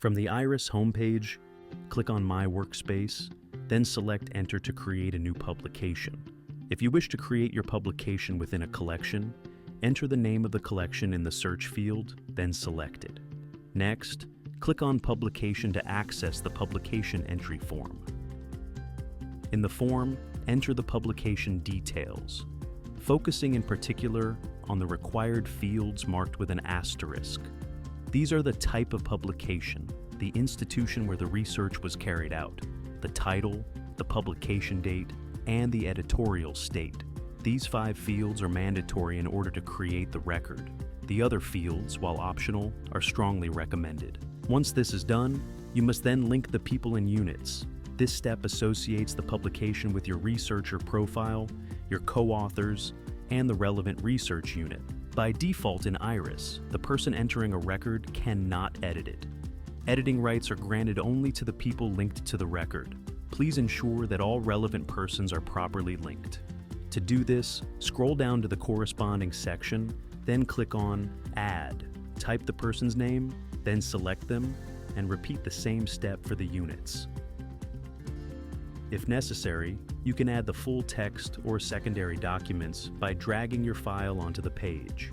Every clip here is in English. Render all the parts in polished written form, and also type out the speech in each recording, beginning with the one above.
From the IRIS homepage, click on My Workspace, then select Enter to create a new publication. If you wish to create your publication within a collection, enter the name of the collection in the search field, then select it. Next, click on Publication to access the publication entry form. In the form, enter the publication details, focusing in particular on the required fields marked with an asterisk. These are the type of publication, the institution where the research was carried out, the title, the publication date, and the editorial state. These 5 fields are mandatory in order to create the record. The other fields, while optional, are strongly recommended. Once this is done, you must then link the people and units. This step associates the publication with your researcher profile, your co-authors, and the relevant research unit. By default in IRIS, the person entering a record cannot edit it. Editing rights are granted only to the people linked to the record. Please ensure that all relevant persons are properly linked. To do this, scroll down to the corresponding section, then click on Add. Type the person's name, then select them, and repeat the same step for the units. If necessary, you can add the full text or secondary documents by dragging your file onto the page.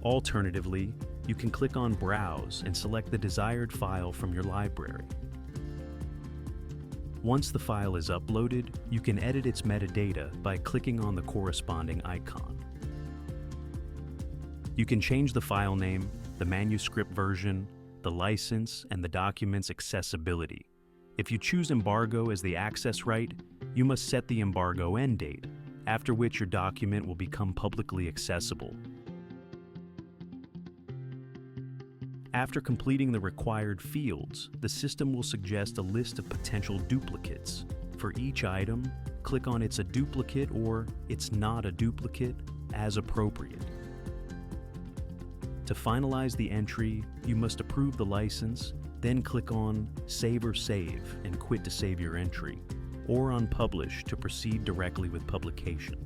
Alternatively, you can click on Browse and select the desired file from your library. Once the file is uploaded, you can edit its metadata by clicking on the corresponding icon. You can change the file name, the manuscript version, the license, and the document's accessibility. If you choose embargo as the access right, you must set the embargo end date, after which your document will become publicly accessible. After completing the required fields, the system will suggest a list of potential duplicates. For each item, click on It's a Duplicate or It's Not a Duplicate as appropriate. To finalize the entry, you must approve the license, then click on Save or Save and quit to save your entry, or on Publish to proceed directly with publication.